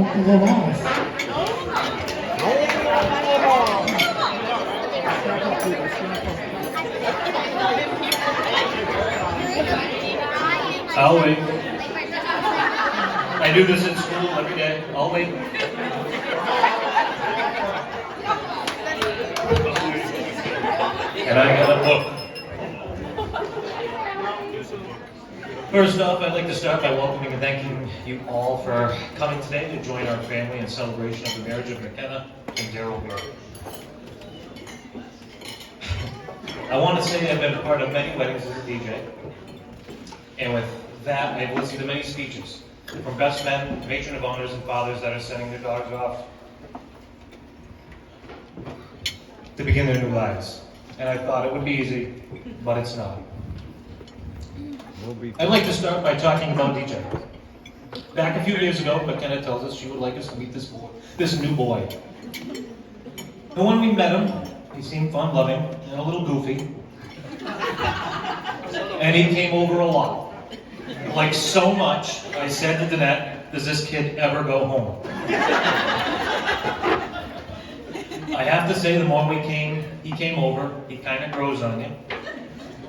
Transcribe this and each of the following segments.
I'll wait. I do this in school every day. I'll wait. And I got a book. First off, I'd like to start by welcoming and thanking you all for coming today to join our family in celebration of the marriage of McKenna and Daryl Burr. I want to say I've been a part of many weddings as a DJ, and with that, I've listened to many speeches from best men, matron of honors, and fathers that are sending their daughters off to begin their new lives. And I thought it would be easy, but it's not. I'd like to start by talking about DJ. Back a few years ago, McKenna tells us she would like us to meet this new boy. And when we met him, he seemed fun-loving and a little goofy. And he came over a lot. Like so much, I said to Danette, does this kid ever go home? I have to say, the more he came over, he kind of grows on you.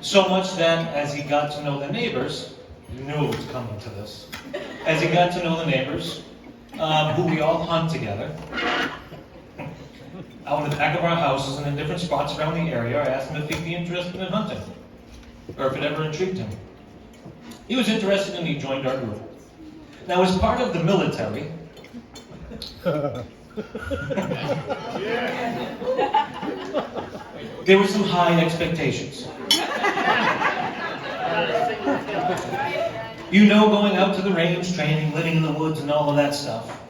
So much that as he got to know the neighbors, you knew it was coming to this. As he got to know the neighbors, who we all hunt together, out in the back of our houses and in different spots around the area, I asked him if he'd be interested in hunting, or if it ever intrigued him. He was interested and he joined our group. Now, as part of the military, there were some high expectations. You know, going out to the range, training, living in the woods, and all of that stuff.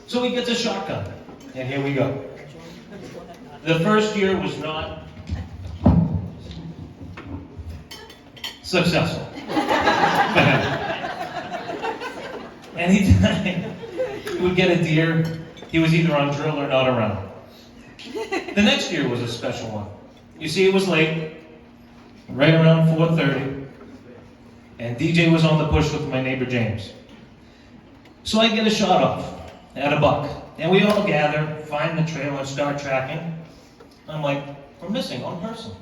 So he gets a shotgun, and here we go. The first year was not successful. Anytime he would get a deer, he was either on drill or not around. The next year was a special one. You see, it was late, right around 4:30, and DJ was on the push with my neighbor James. So I get a shot off at a buck, and we all gather, find the trail, and start tracking. I'm like, we're missing one person.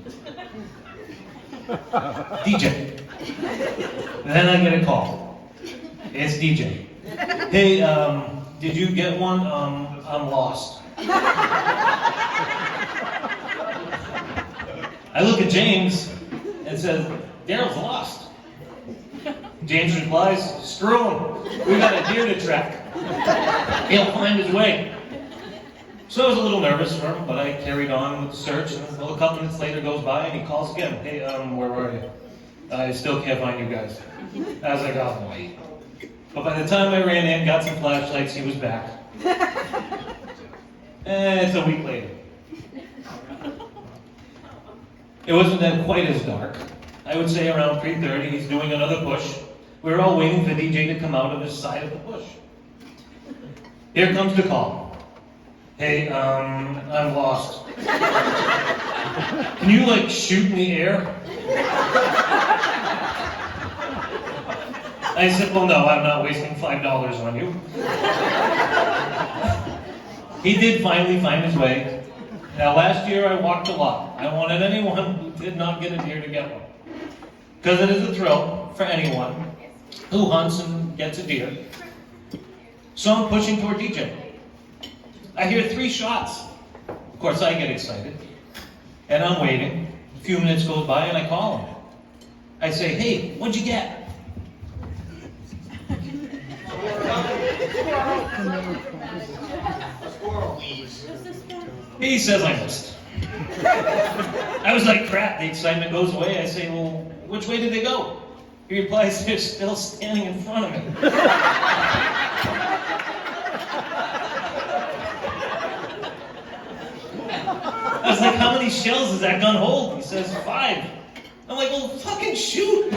DJ. Then I get a call. It's DJ. Hey, did you get one? I'm lost. I look at James and says, Daryl's lost. James replies, screw him. We got a deer to track. He'll find his way. So I was a little nervous for him, but I carried on with the search, and a couple minutes later goes by and he calls again. Hey, where were you? I still can't find you guys. I was like, oh boy. But by the time I ran in, got some flashlights, he was back. And it's a week later. It wasn't that quite as dark. I would say around 3:30, he's doing another push. We were all waiting for DJ to come out of his side of the push. Here comes the call. Hey, I'm lost. Can you, shoot in the air? I said, well, no, I'm not wasting $5 on you. He did finally find his way. Now, last year I walked a lot. I wanted anyone who did not get a deer to get one. Because it is a thrill for anyone who hunts and gets a deer. So I'm pushing toward DJ. I hear 3 shots. Of course, I get excited. And I'm waiting. A few minutes goes by and I call him. I say, hey, what'd you get? He says I missed. I was like, crap, the excitement goes away. I say, well, which way did they go? He replies, they're still standing in front of me. I was like, how many shells does that gun hold? He says, 5. I'm like, well, fucking shoot.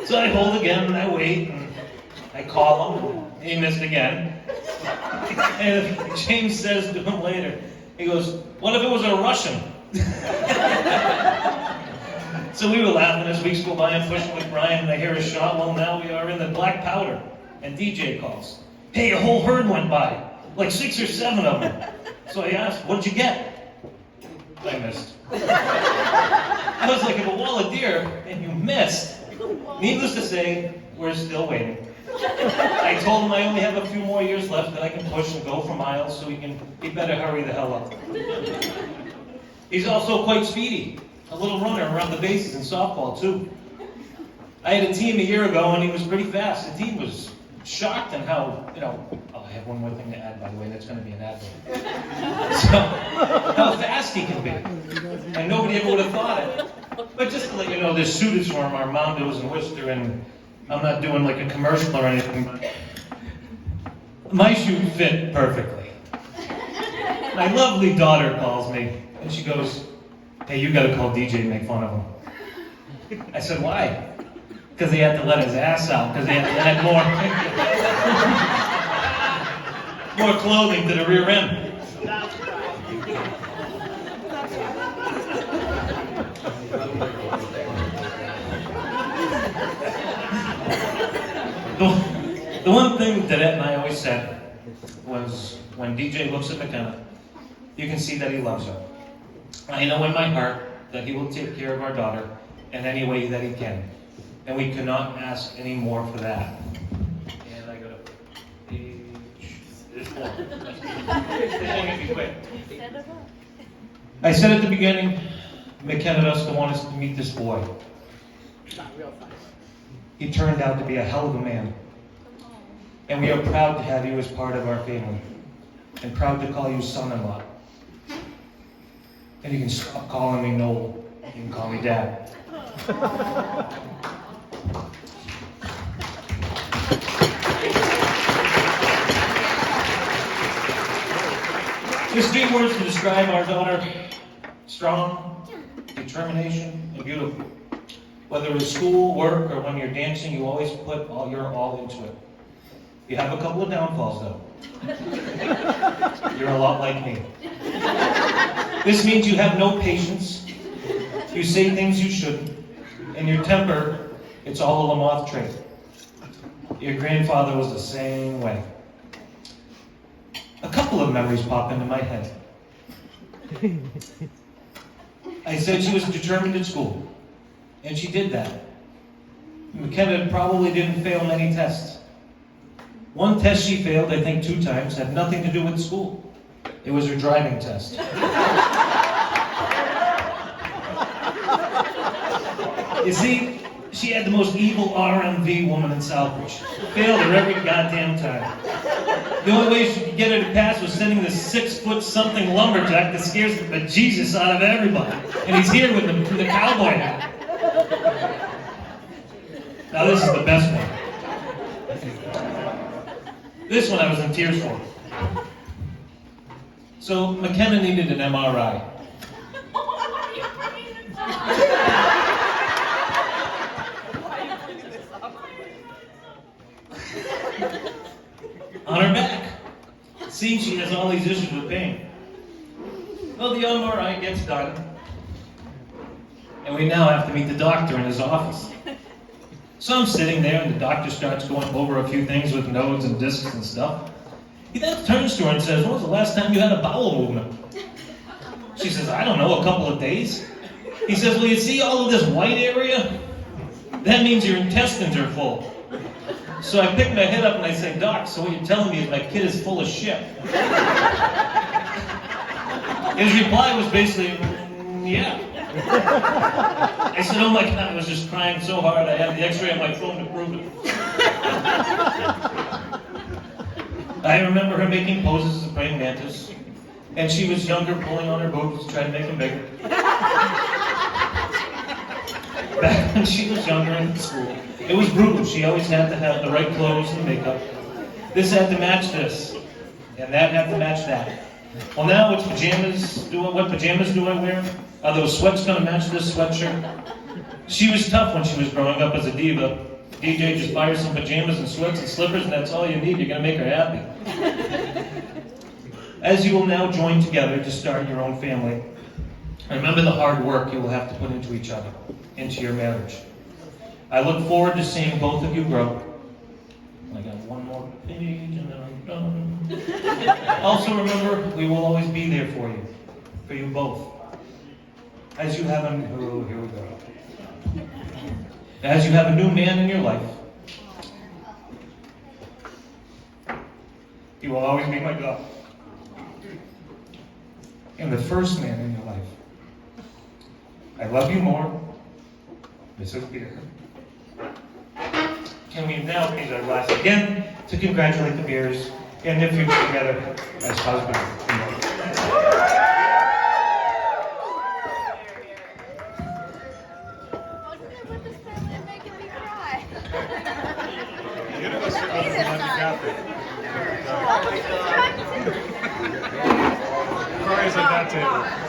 So I hold again, and I wait, and I call him, and he missed again. And James says to him later, he goes, what if it was a Russian? So we were laughing as weeks go by and pushing with Brian, and I hear a shot. Well, now we are in the black powder. And DJ calls. Hey, a whole herd went by. Like 6 or 7 of them. So I asked, what'd you get? I missed. I was like, if a wall of deer, and you missed. Needless to say, we're still waiting. I told him I only have a few more years left that I can push and go for miles, so he better hurry the hell up. He's also quite speedy. A little runner around the bases in softball, too. I had a team a year ago, and he was pretty fast. The team was shocked on how, oh, I have one more thing to add, by the way, that's going to be an ad. So, how fast he can be. And nobody ever would have thought it. But just to let you know, this suit is from Armando's in Worcester, and I'm not doing like a commercial or anything, but my shoe fit perfectly. My lovely daughter calls me, and she goes, hey, you got to call DJ and make fun of him. I said, why? Because he had to let his ass out, because he had to add more clothing to the rear end. The one thing Dadette and I always said was, when DJ looks at McKenna, you can see that he loves her. I know in my heart that he will take care of our daughter in any way that he can. And we cannot ask any more for that. And I go to page 4. I said at the beginning, McKenna doesn't want us to meet this boy. Not real fun. He turned out to be a hell of a man. And we are proud to have you as part of our family. And proud to call you son-in-law. And you can stop calling me Noel. You can call me Dad. Just 3 words to describe our daughter: strong, determination, and beautiful. Whether it's school, work, or when you're dancing, you always put your all into it. You have a couple of downfalls, though. You're a lot like me. This means you have no patience, you say things you shouldn't, and your temper, it's all a Lamoth trait. Your grandfather was the same way. A couple of memories pop into my head. I said she was determined at school, and she did that. McKenna probably didn't fail many tests. One test she failed, I think 2 times, had nothing to do with school. It was her driving test. You see, she had the most evil RMV woman in Southbridge. Failed her every goddamn time. The only way she could get her to pass was sending this 6-foot-something lumberjack that scares the bejesus out of everybody. And he's here with the cowboy hat. Now this is the best one. This one I was in tears for. So McKenna needed an MRI. On her back. Seems she has all these issues with pain. Well, the MRI gets done, and we now have to meet the doctor in his office. So I'm sitting there, and the doctor starts going over a few things with nodes and discs and stuff. He then turns to her and says, when was the last time you had a bowel movement? She says, I don't know, a couple of days. He says, well, you see all of this white area? That means your intestines are full. So I pick my head up and I say, Doc, so what you're telling me is my kid is full of shit. His reply was basically, yeah. I said, oh my God, I was just crying so hard I had the x-ray on my phone to prove it. I remember her making poses as a praying mantis, and she was younger, pulling on her boobs, trying to make them bigger. Back when she was younger in school, it was brutal. She always had to have the right clothes and makeup. This had to match this, and that had to match that. Well, now it's pajamas. What pajamas do I wear? Are those sweats going to match this sweatshirt? She was tough when she was growing up as a diva. DJ just buy her some pajamas and sweats and slippers, and that's all you need. You're going to make her happy. As you will now join together to start your own family, Remember the hard work you will have to put into each other, into your marriage. I look forward to seeing both of you grow. I got one more page and then I'm done. Also remember, we will always be there for you both. As you have here we go. As you have a new man in your life, he will always be my God. And the first man in your life. I love you more, Mrs. Beer. And we now raise our glass again to congratulate the Beers and their future together as husband and wife. Cries at that table.